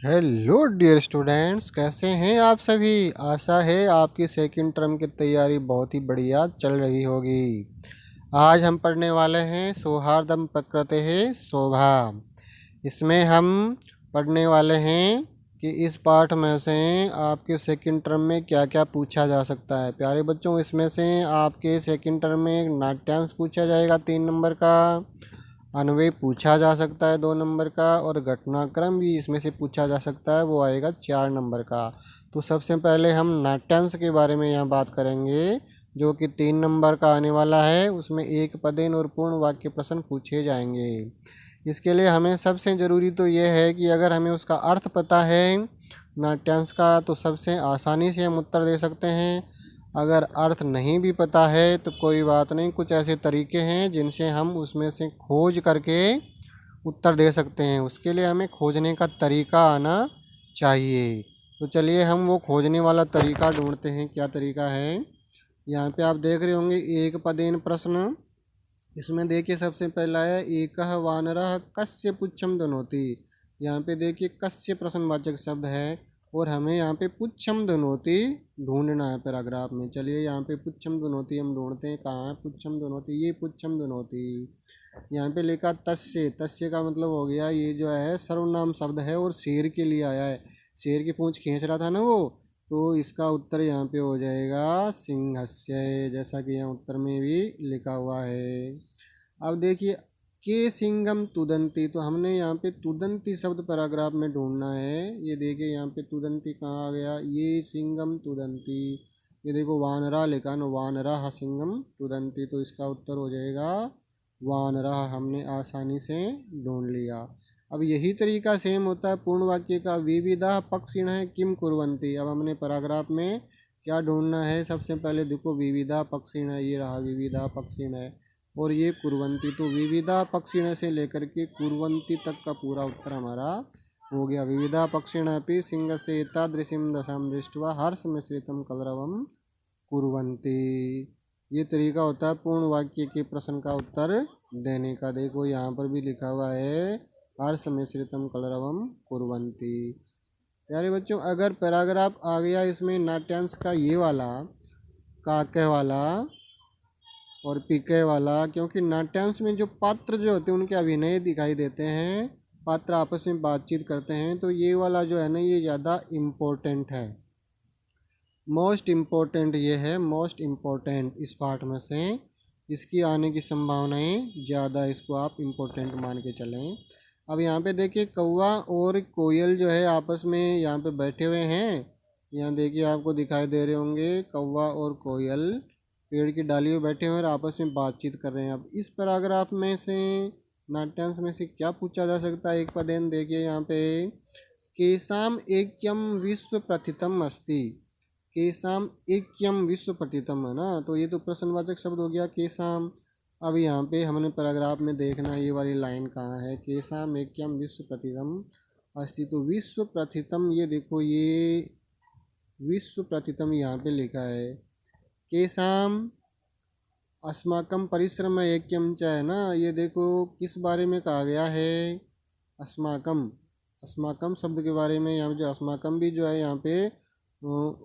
Hello dear students, कैसे हैं आप सभी। आशा है आपकी सेकंड टर्म की तैयारी बहुत ही बढ़िया चल रही होगी। आज हम पढ़ने वाले हैं सौहार्दम प्रकृतेः शोभा। इसमें हम पढ़ने वाले हैं कि इस पाठ में से आपके सेकंड टर्म में क्या क्या पूछा जा सकता है। प्यारे बच्चों, इसमें से आपके सेकंड टर्म में एक नाट्यांश पूछा जाएगा 3 नंबर का, अन्वय पूछा जा सकता है 2 नंबर का, और घटनाक्रम भी इसमें से पूछा जा सकता है, वो आएगा 4 नंबर का। तो सबसे पहले हम नाट्यांश के बारे में यहाँ बात करेंगे, जो कि 3 नंबर का आने वाला है। उसमें एक पदेन और पूर्ण वाक्य प्रश्न पूछे जाएंगे। इसके लिए हमें सबसे ज़रूरी तो ये है कि अगर हमें उसका अर्थ पता है नाट्यांश का, तो सबसे आसानी से हम उत्तर दे सकते हैं। अगर अर्थ नहीं भी पता है तो कोई बात नहीं, कुछ ऐसे तरीके हैं जिनसे हम उसमें से खोज करके उत्तर दे सकते हैं। उसके लिए हमें खोजने का तरीका आना चाहिए। तो चलिए हम वो खोजने वाला तरीका ढूंढते हैं। क्या तरीका है, यहाँ पे आप देख रहे होंगे एक पदेन प्रश्न। इसमें देखिए सबसे पहला है एकः वानरः कस्य पुच्छम दनोति। यहाँ पे देखिए कस्य प्रश्नवाचक शब्द है और हमें यहाँ पे पुच्छम दनोति ढूंढना है पैराग्राफ में। चलिए यहाँ पे पुच्छम दनोति हम ढूंढते हैं। कहाँ है पुच्छम दनोति, ये पुच्छम दनोति। यहाँ पे लिखा तस्य, तस्य का मतलब हो गया ये जो है सर्वनाम शब्द है और शेर के लिए आया है। शेर की पूंछ खींच रहा था ना वो, तो इसका उत्तर यहाँ पे हो जाएगा सिंहस्य, जैसा कि यहाँ उत्तर में भी लिखा हुआ है। अब देखिए के सिंगम तुदंती, तो हमने यहाँ पे तुदंती शब्द पैराग्राफ में ढूंढना है। ये देखिए यहाँ पे तुदंती कहाँ आ गया, ये सिंगम तुदंती। ये देखो वानरा लिखा ना, वानरा सिंगम तुदंती, तो इसका उत्तर हो जाएगा वानरा। हमने आसानी से ढूंढ लिया। अब यही तरीका सेम होता है पूर्ण वाक्य का। विविधा पक्षिणः किम कुर्वन्ति। अब हमने पैराग्राफ में क्या ढूंढना है, सबसे पहले देखो विविधा पक्षिणः, ये रहा विविधा पक्षिणः, और ये कुर्वन्ति। तो विविधा पक्षिणः से लेकर के कुर्वन्ति तक का पूरा उत्तर हमारा हो गया। विविधा पक्षिणपि सिंहस्य एतादृशीं दशां दृष्ट्वा हर्षमिश्रितं कलरवं कुर्वन्ति। ये तरीका होता है पूर्ण वाक्य के प्रश्न का उत्तर देने का। देखो यहाँ पर भी लिखा हुआ है हर्षमिश्रितं कलरवं कुर्वन्ति। प्यारे बच्चों, अगर पैराग्राफ आ गया इसमें नाट्यांश का ये वाला, काके वाला और पीके वाला, क्योंकि नाट्यांश में जो पात्र जो होते हैं उनके अभिनय दिखाई देते हैं, पात्र आपस में बातचीत करते हैं, तो ये वाला जो है ना ये ज़्यादा इम्पोर्टेंट है। मोस्ट इम्पोर्टेंट ये है, मोस्ट इम्पोर्टेंट इस पार्ट में से। इसकी आने की संभावनाएं ज़्यादा, इसको आप इम्पोर्टेंट मान के चलें। अब यहाँ पे देखिए कौवा और कोयल जो है आपस में यहाँ पे बैठे हुए हैं। यहाँ देखिए आपको दिखाई दे रहे होंगे कौवा और कोयल पेड़ की डाली में बैठे हुए और आपस में बातचीत कर रहे हैं। अब इस पैराग्राफ में से नाट्यांश में से क्या पूछा जा सकता है, एक पदेन देखिए यहाँ पे केशाम एक्यम विश्व प्रथितम अस्ति। केशाम एक्यम विश्व प्रथितम है ना, तो ये तो प्रश्नवाचक शब्द हो गया केशाम। अब यहाँ पे हमने पैराग्राफ में देखना ये वाली लाइन कहाँ है, केशाम एक्यम विश्व प्रथितम अस्ति। तो विश्व प्रथितम, ये देखो ये विश्व प्रथितम यहाँ पे लिखा है। केशाम अस्माकम परिश्रम ऐक्यम च है ना, ये देखो किस बारे में कहा गया है, अस्माकम, अस्माकम शब्द के बारे में। यहाँ पे जो अस्माकम भी जो है यहाँ पे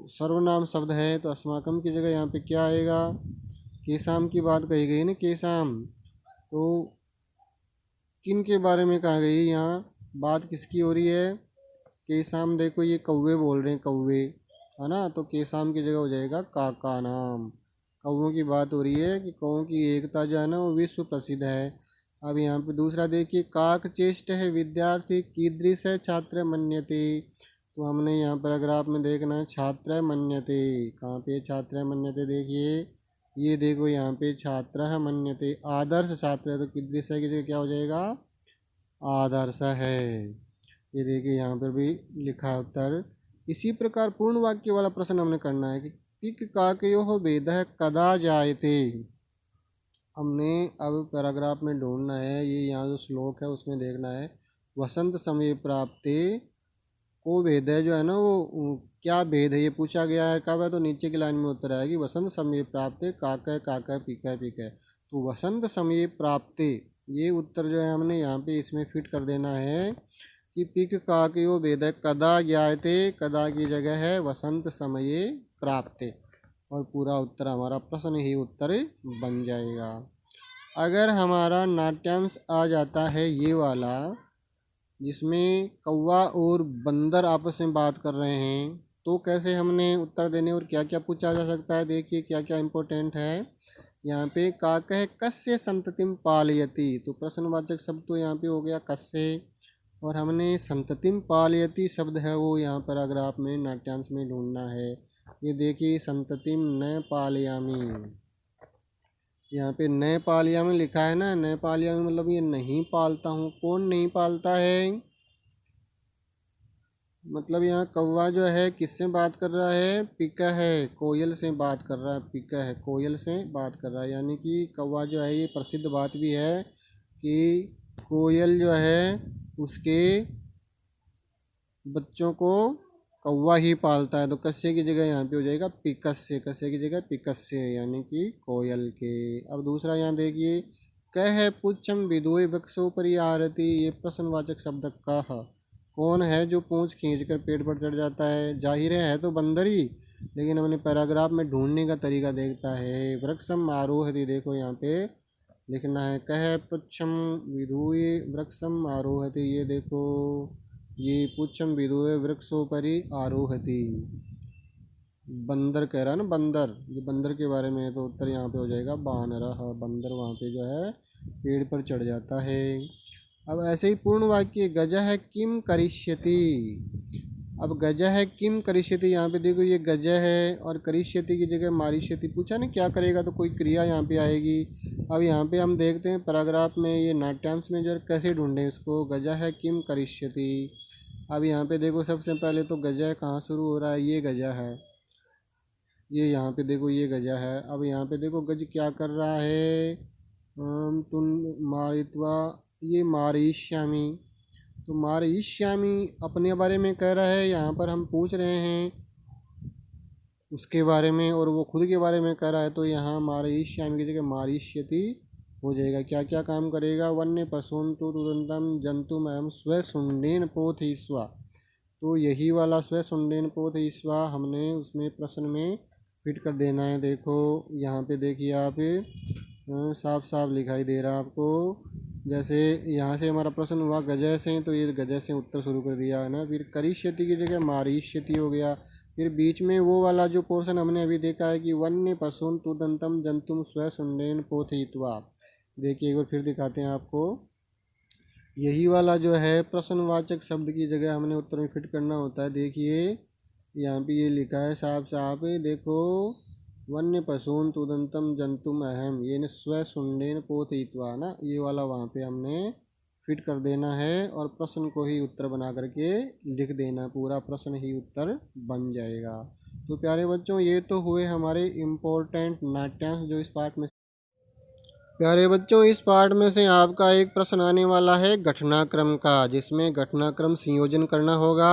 सर्वनाम शब्द है, तो अस्माकम की जगह यहाँ पे क्या आएगा, केशाम की बात कही गई ना, केशाम। तो किन के बारे में कहा गई यहाँ, बात किसकी हो रही है, केशाम। देखो ये कौवे बोल रहे हैं, कौवे है ना, तो केशाम की जगह हो जाएगा काका नाम। कौवों की बात हो रही है कि कौवों की एकता जो है ना वो विश्व प्रसिद्ध है। अब यहाँ पे दूसरा देखिए काक चेष्ट है विद्यार्थी कीदृश है छात्र मन्यते। तो हमने यहाँ पैराग्राफ में देखना है छात्र मन्यते, कहाँ पे छात्र मन्यते, देखिए ये देखो यहाँ पे छात्र मन्यते आदर्श छात्र है, तो कीदृश है की जगह क्या हो जाएगा आदर्श है। ये देखिए यहाँ पर भी लिखा है उत्तर। इसी प्रकार पूर्ण वाक्य वाला प्रश्न हमने करना है कि टिक काकयोः भेदः कदा जायते। हमने अब पैराग्राफ में ढूंढना है, ये यहाँ जो श्लोक है उसमें देखना है वसंत समय प्राप्ते को भेद है जो है ना वो क्या भेद है ये पूछा गया है, कब है, तो नीचे की लाइन में उत्तर आएगी वसंत समय प्राप्ते काका काका पीका पीका। तो वसंत समय प्राप्ते ये उत्तर जो है हमने यहाँ पे इसमें फिट कर देना है। कि पिक काकयो वेद कदा ज्ञायते, कदा की जगह है वसंत समये प्राप्ते, और पूरा उत्तर हमारा प्रश्न ही उत्तर बन जाएगा। अगर हमारा नाट्यांश आ जाता है ये वाला, जिसमें कौवा और बंदर आपस में बात कर रहे हैं, तो कैसे हमने उत्तर देने और क्या क्या पूछा जा सकता है। देखिए क्या क्या इम्पोर्टेंट है यहाँ पे। काकः कस्य संततिम पालयति, तो प्रश्नवाचक शब्द तो यहाँ पे हो गया कस्य, और हमने संततिम पालयति शब्द है वो यहाँ पर अगर आप में नाट्यांश में ढूंढना है। ये देखिए संततिम न पालयामि, यहाँ पे न पालयामि लिखा है ना, न पालयामि मतलब ये नहीं पालता हूँ। कौन नहीं पालता है, मतलब यहाँ कौवा जो है किससे बात कर रहा है, पिका है, कोयल से बात कर रहा है। पिका है, कोयल से बात कर रहा है, यानी कि कौवा जो है, ये प्रसिद्ध बात भी है कि कोयल जो है उसके बच्चों को कौवा ही पालता है। तो कस्य की जगह यहाँ पे हो जाएगा पिकस्य, कस्य की जगह पिकस्य, यानी कि कोयल के। अब दूसरा यहाँ देखिए, कह पुच्छम विदुय वृक्षोपरि आरती, ये प्रश्नवाचक शब्द कह, कौन है जो पूंछ खींचकर पेड़ पर चढ़ जाता है। जाहिर है तो बंदर ही, लेकिन हमने पैराग्राफ में ढूंढने का तरीका देखता है। वृक्षम आरोहति, देखो यहाँ पे लिखना है, कह पुच्छम विदुय वृक्षम आरोहति, ये देखो ये पुच्छम विदुय वृक्षोपरि आरोहति, बंदर कह रहा है ना, बंदर, ये बंदर के बारे में है, तो उत्तर यहाँ पे हो जाएगा बानरः, बंदर वहाँ पे जो है पेड़ पर चढ़ जाता है। अब ऐसे ही पूर्ण वाक्य, गजः किम करिष्यति। अब गजः है किम करिष्यति, यहाँ पे देखो ये गजः है और करिष्यति की जगह मारिष्यति, पूछा ना क्या करेगा तो कोई क्रिया यहाँ पे आएगी। अब यहाँ पे हम देखते हैं पैराग्राफ में ये नाट्यांश में जो है कैसे ढूंढें इसको। गजः है किम करिष्यति, अब यहाँ पे देखो सबसे पहले तो गजः कहाँ शुरू हो रहा है, ये गजः है, ये यहाँ पे देखो ये गजः है। अब यहाँ पे देखो गज क्या कर रहा है, तुम मारित्वा, ये मारिष्यामि, तो मारिष्यामि अपने बारे में कह रहा है, यहाँ पर हम पूछ रहे हैं उसके बारे में और वो खुद के बारे में कह रहा है, तो यहाँ मारिष्यामि की जगह मारिष्यति हो जाएगा। क्या क्या काम करेगा, वन्य पशुन तो तुरंतम जंतुम एवं स्वशुंडेन पोथयिष्वा, तो यही वाला स्वशुंडेन पोथयिष्वा हमने उसमें प्रश्न में फिट कर देना है। देखो यहाँ पे देखिए आप, साफ साफ दिखाई दे रहा है आपको। जैसे यहाँ से हमारा प्रश्न हुआ गजय से, तो ये गजय से उत्तर शुरू कर दिया है ना। फिर करिष्यति की जगह मारिष्यति हो गया। फिर बीच में वो वाला जो पोर्शन हमने अभी देखा है कि वन्य पशुन तुदंतम जंतुम स्वशुंडेन पोथयित्वा, देखिए एक बार फिर दिखाते हैं आपको। यही वाला जो है प्रश्नवाचक शब्द की जगह हमने उत्तर में फिट करना होता है। देखिए यहाँ पे ये लिखा है साफ साफ, देखो वन्य पशून तुदंतम जंतुम अहम, ये न स्वशुंडेन पोथयित्वा ना, ये वाला वहाँ पे हमने फिट कर देना है और प्रश्न को ही उत्तर बना करके लिख देना, पूरा प्रश्न ही उत्तर बन जाएगा। तो प्यारे बच्चों ये तो हुए हमारे इम्पोर्टेंट नाट्यांश जो इस पार्ट में। प्यारे बच्चों इस पार्ट में से आपका एक प्रश्न आने वाला है घटनाक्रम का, जिसमें घटनाक्रम संयोजन करना होगा।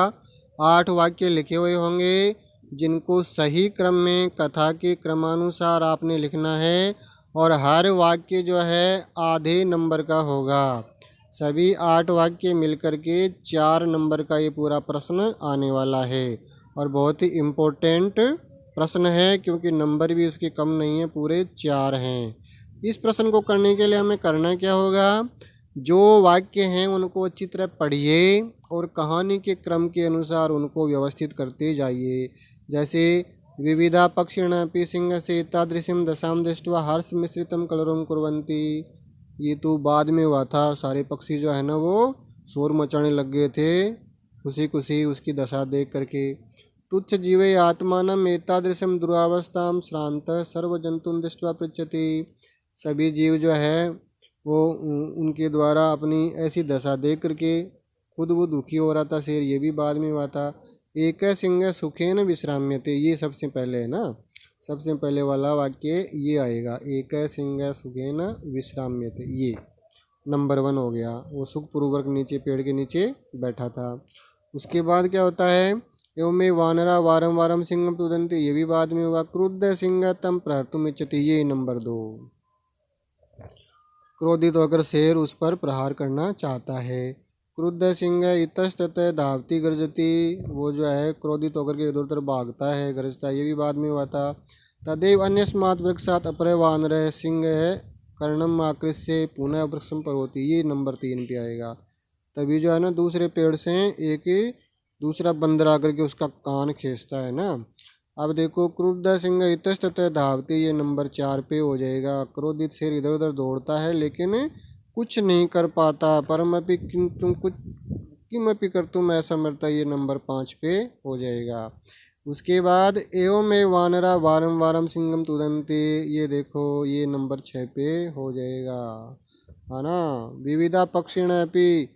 8 वाक्य लिखे हुए होंगे जिनको सही क्रम में कथा के क्रमानुसार आपने लिखना है, और हर वाक्य जो है आधे नंबर का होगा। सभी 8 वाक्य मिलकर के 4 नंबर का ये पूरा प्रश्न आने वाला है, और बहुत ही इम्पोर्टेंट प्रश्न है क्योंकि नंबर भी उसके कम नहीं है, पूरे 4 हैं। इस प्रश्न को करने के लिए हमें करना क्या होगा, जो वाक्य हैं उनको अच्छी तरह पढ़िए और कहानी के क्रम के अनुसार उनको व्यवस्थित करते जाइए। जैसे विविधा पक्षिणापि सिंहस्य तादृशं दशां दृष्ट्वा हर्ष मिश्रितं कलरवं कुर्वन्ति, ये तो बाद में हुआ था। सारे पक्षी जो है ना वो शोर मचाने लग गए थे खुशी खुशी उसकी दशा देख करके। तुच्छ जीवे आत्मानम एतादृशं दुरावस्थां श्रांत सर्वजंतुं दृष्ट्वा पृच्छति, सभी जीव जो है वो उनके द्वारा अपनी ऐसी दशा देख करके खुद वो दुखी हो रहा था। शेर ये भी बाद में हुआ था। एक सिंह सुखेन विश्राम्यते, ये सबसे पहले है ना, सबसे पहले वाला वाक्य ये आएगा, एक सिंह सुखेन विश्राम्यते, ये नंबर 1 हो गया। वो सुखपूर्वक नीचे पेड़ के नीचे बैठा था। उसके बाद क्या होता है, एवं में वानरा वारम वारम सिंह तुदंते, ये भी बाद में हुआ। क्रुद्ध सिंह तम प्रहर्तुम इच्छति, ये नंबर 2, क्रोधित होकर शेर उस पर प्रहार करना चाहता है। क्रुद्ध सिंह इतस्ततः धावती गर्जती, वो जो है क्रोधित होकर के इधर उधर भागता है, गरजता है, ये भी बाद में हुआ था। तदेव अन्यस्मात् वृक्षात् अपरे वानरः सिंह है कर्णम आकृष्य पुनः वृक्षम पर होती, ये नंबर 3 पे आएगा। तभी जो है ना दूसरे पेड़ से एक दूसरा बंदर आकर के उसका कान खींचता है ना। अब देखो क्रुद्ध सिंह इतस्ततः धावती, ये नंबर 4 पे हो जाएगा। क्रोधित शेर इधर उधर दौड़ता है लेकिन कुछ नहीं कर पाता, परमपि किंतु कुछ किमपि कर्तुम असमर्थ, ये नंबर 5 पे हो जाएगा। उसके बाद एवं वानरा वारम वारम सिंहम तुदंते, ये देखो ये नंबर 6 पे हो जाएगा, है ना। विविधा पक्षिण अपि,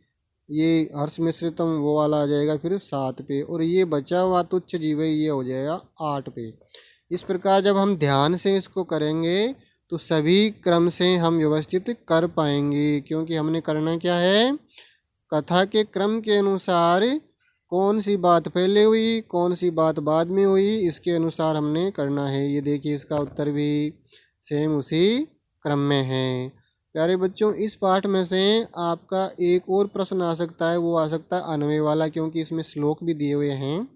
ये हर्ष मिश्रितम वो वाला आ जाएगा फिर 7 पे। और ये बचा हुआ तुच्छ जीव ये हो जाएगा 8 पे। इस प्रकार जब हम ध्यान से इसको करेंगे तो सभी क्रम से हम व्यवस्थित कर पाएंगे, क्योंकि हमने करना क्या है, कथा के क्रम के अनुसार कौन सी बात पहले हुई कौन सी बात बाद में हुई, इसके अनुसार हमने करना है। ये देखिए इसका उत्तर भी सेम उसी क्रम में है। प्यारे बच्चों, इस पाठ में से आपका एक और प्रश्न आ सकता है, वो आ सकता है अन्वय वाला, क्योंकि इसमें श्लोक भी दिए हुए हैं।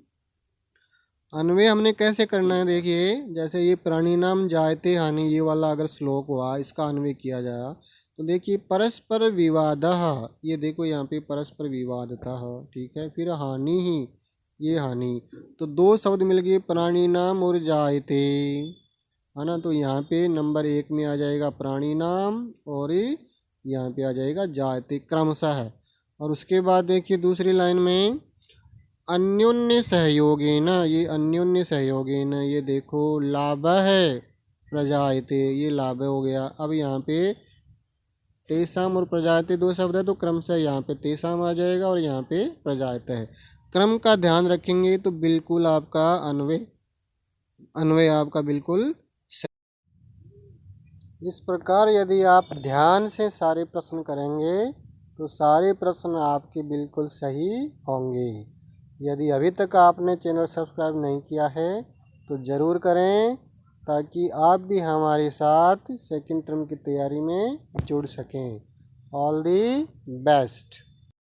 अन्वय हमने कैसे करना है, देखिए जैसे ये प्राणी नाम जायते हानि, ये वाला अगर श्लोक हुआ इसका अन्वय किया जाए तो देखिए परस्पर विवादः, ये देखो यहाँ पे परस्पर विवादतः, ठीक है। फिर हानि ही, ये हानि, तो 2 शब्द मिल गए प्राणी नाम और जायते, है ना। तो यहाँ पे नंबर 1 में आ जाएगा प्राणी नाम और यहाँ पे आ जाएगा जायते क्रमशः। और उसके बाद देखिए दूसरी लाइन में अन्योन्य सहयोगेन, ये अन्योन्य सहयोगेन, ये देखो लाभ है प्रजायते, ये लाभ हो गया। अब यहाँ पे तेसाम और प्रजायते 2 शब्द है तो क्रमशः यहाँ पे तेसाम आ जाएगा और यहाँ पे प्रजायते है। क्रम का ध्यान रखेंगे तो बिल्कुल आपका अन्वय अन्वय आपका बिल्कुल। इस प्रकार यदि आप ध्यान से सारे प्रश्न करेंगे तो सारे प्रश्न आपके बिल्कुल सही होंगे। यदि अभी तक आपने चैनल सब्सक्राइब नहीं किया है तो ज़रूर करें, ताकि आप भी हमारे साथ सेकंड टर्म की तैयारी में जुड़ सकें। All the best.